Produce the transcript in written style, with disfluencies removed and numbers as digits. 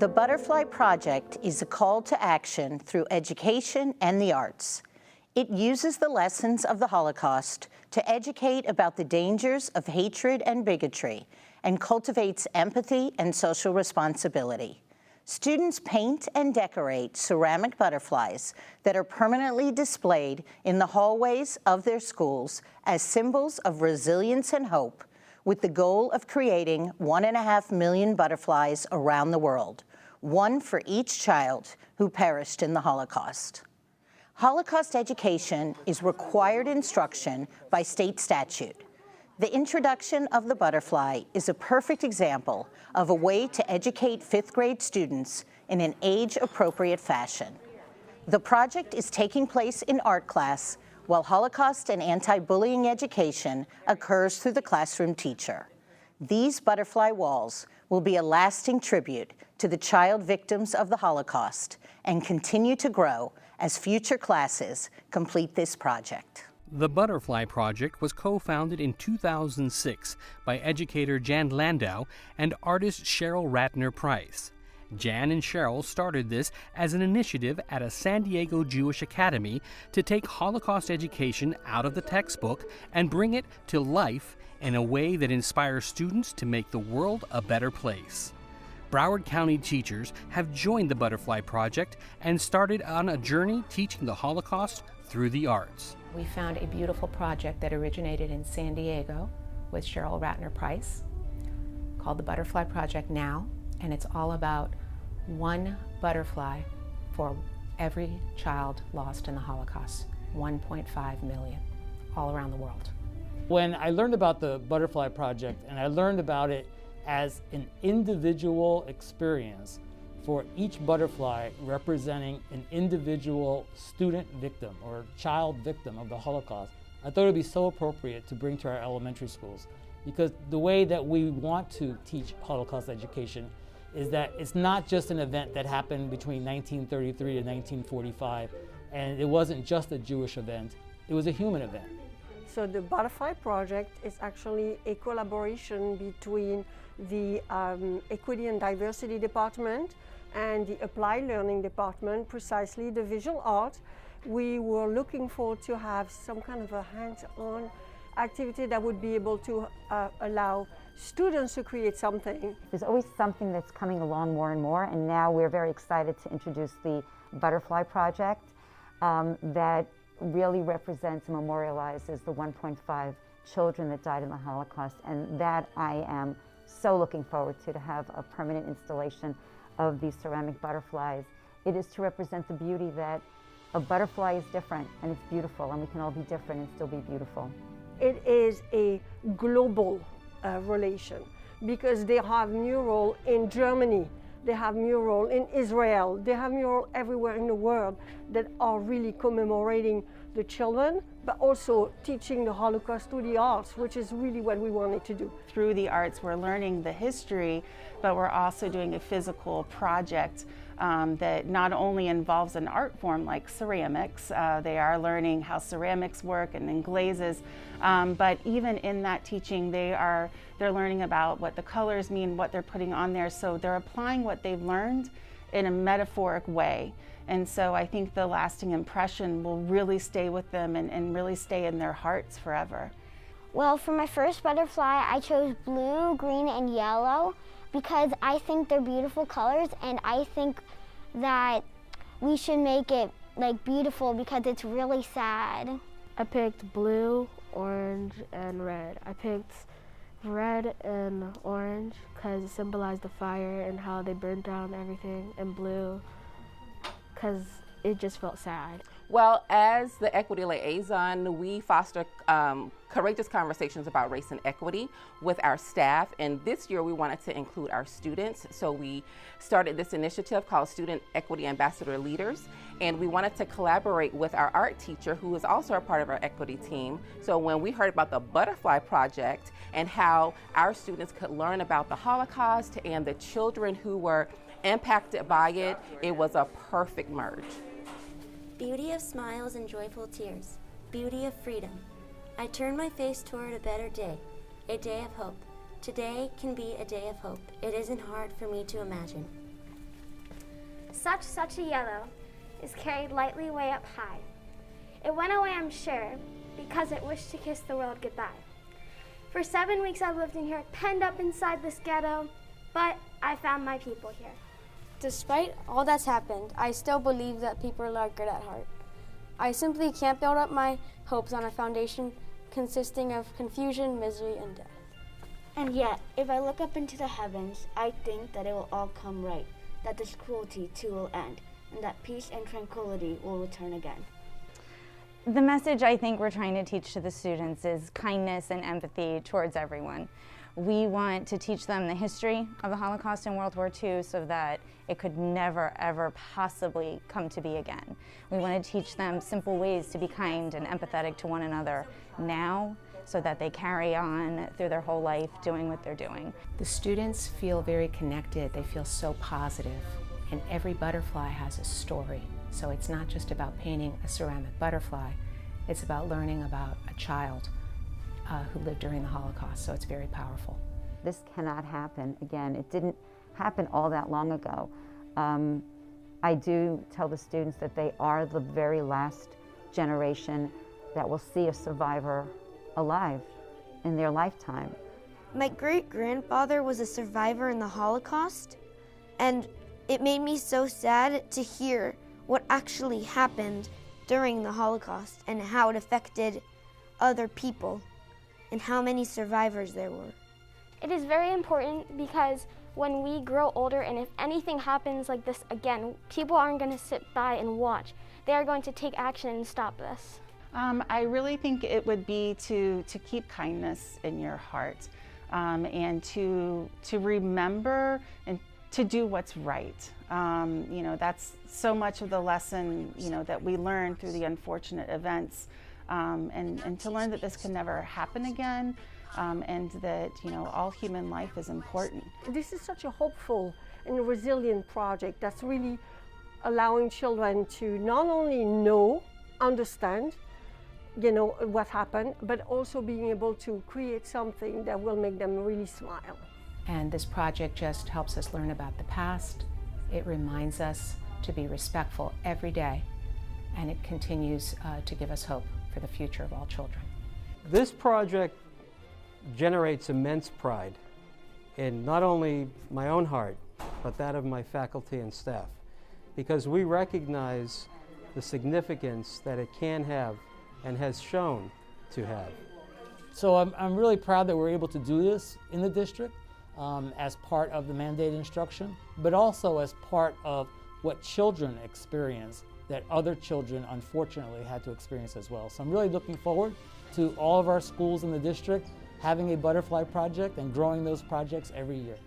The Butterfly Project is a call to action through education and the arts. It uses the lessons of the Holocaust to educate about the dangers of hatred and bigotry and cultivates empathy and social responsibility. Students paint and decorate ceramic butterflies that are permanently displayed in the hallways of their schools as symbols of resilience and hope, with the goal of creating 1.5 million butterflies around the world, one for each child who perished in the Holocaust. Holocaust education is required instruction by state statute. The introduction of the butterfly is a perfect example of a way to educate 5th grade students in an age-appropriate fashion. The project is taking place in art class, while Holocaust and anti-bullying education occurs through the classroom teacher. These butterfly walls will be a lasting tribute to the child victims of the Holocaust and continue to grow as future classes complete this project. The Butterfly Project was co-founded in 2006 by educator Jan Landau and artist Cheryl Ratner Price. Jan and Cheryl started this as an initiative at a San Diego Jewish academy to take Holocaust education out of the textbook and bring it to life in a way that inspires students to make the world a better place. Broward County teachers have joined the Butterfly Project and started on a journey teaching the Holocaust through the arts. We found a beautiful project that originated in San Diego with Cheryl Ratner Price called the Butterfly Project Now, and it's all about one butterfly for every child lost in the Holocaust, 1.5 million, all around the world. When I learned about the Butterfly Project, and I learned about it as an individual experience for each butterfly representing an individual student victim or child victim of the Holocaust, I thought it would be so appropriate to bring to our elementary schools, because the way that we want to teach Holocaust education is that it's not just an event that happened between 1933 and 1945, and it wasn't just a Jewish event, it was a human event. So the Butterfly Project is actually a collaboration between the Equity and Diversity Department and the Applied Learning Department, precisely the visual art. We were looking for to have some kind of a hands-on activity that would be able to allow students to create something. There's always something that's coming along more and more, and now we're very excited to introduce the Butterfly Project that really represents and memorializes the 1.5 children that died in the Holocaust, and that I am so looking forward to have a permanent installation of these ceramic butterflies. It is to represent the beauty that a butterfly is different and it's beautiful, and we can all be different and still be beautiful. It is a global relation, because they have mural in Germany, they have mural in Israel, they have mural everywhere in the world that are really commemorating the children, but also teaching the Holocaust through the arts, which is really what we wanted to do. Through the arts, we're learning the history, but we're also doing a physical project that not only involves an art form like ceramics, they are learning how ceramics work and then glazes, but even in that teaching they're learning about what the colors mean, what they're putting on there, so they're applying what they've learned in a metaphoric way. And so I think the lasting impression will really stay with them and really stay in their hearts forever. Well, for my first butterfly, I chose blue, green, and yellow because I think they're beautiful colors, and I think that we should make it like beautiful because it's really sad. I picked blue, orange, and red. I picked red and orange because it symbolized the fire and how they burned down everything, and blue because it just felt sad. Well, as the equity liaison, we foster courageous conversations about race and equity with our staff, and this year we wanted to include our students, so we started this initiative called Student Equity Ambassador Leaders, and we wanted to collaborate with our art teacher, who is also a part of our equity team. So when we heard about the Butterfly Project and how our students could learn about the Holocaust and the children who were impacted by it, it was a perfect merge. Beauty of smiles and joyful tears, beauty of freedom. I turn my face toward a better day, a day of hope. Today can be a day of hope. It isn't hard for me to imagine. Such a yellow is carried lightly way up high. It went away, I'm sure, because it wished to kiss the world goodbye. For 7 weeks I've lived in here, penned up inside this ghetto, but I found my people here. Despite all that's happened, I still believe that people are good at heart. I simply can't build up my hopes on a foundation consisting of confusion, misery, and death. And yet, if I look up into the heavens, I think that it will all come right, that this cruelty too will end, and that peace and tranquility will return again. The message I think we're trying to teach to the students is kindness and empathy towards everyone. We want to teach them the history of the Holocaust and World War II so that it could never, ever possibly come to be again. We want to teach them simple ways to be kind and empathetic to one another now so that they carry on through their whole life doing what they're doing. The students feel very connected. They feel so positive, and every butterfly has a story. So it's not just about painting a ceramic butterfly, it's about learning about a child who lived during the Holocaust, so it's very powerful. This cannot happen again. It didn't happen all that long ago. I do tell the students that they are the very last generation that will see a survivor alive in their lifetime. My great-grandfather was a survivor in the Holocaust, and it made me so sad to hear what actually happened during the Holocaust and how it affected other people and how many survivors there were. It is very important because when we grow older and if anything happens like this again, people aren't going to sit by and watch. They are going to take action and stop this. I really think it would be to keep kindness in your heart and to remember and to do what's right. You know, that's so much of the lesson, you know, that we learn through the unfortunate events, and to learn that this can never happen again, and that, you know, all human life is important. This is such a hopeful and resilient project that's really allowing children to not only know, understand, you know, what happened, but also being able to create something that will make them really smile. And this project just helps us learn about the past. It reminds us to be respectful every day, and it continues to give us hope for the future of all children. This project generates immense pride in not only my own heart, but that of my faculty and staff, because we recognize the significance that it can have and has shown to have. So I'm really proud that we're able to do this in the district as part of the mandated instruction, but also as part of what children experience that other children unfortunately had to experience as well. So I'm really looking forward to all of our schools in the district having a butterfly project and growing those projects every year.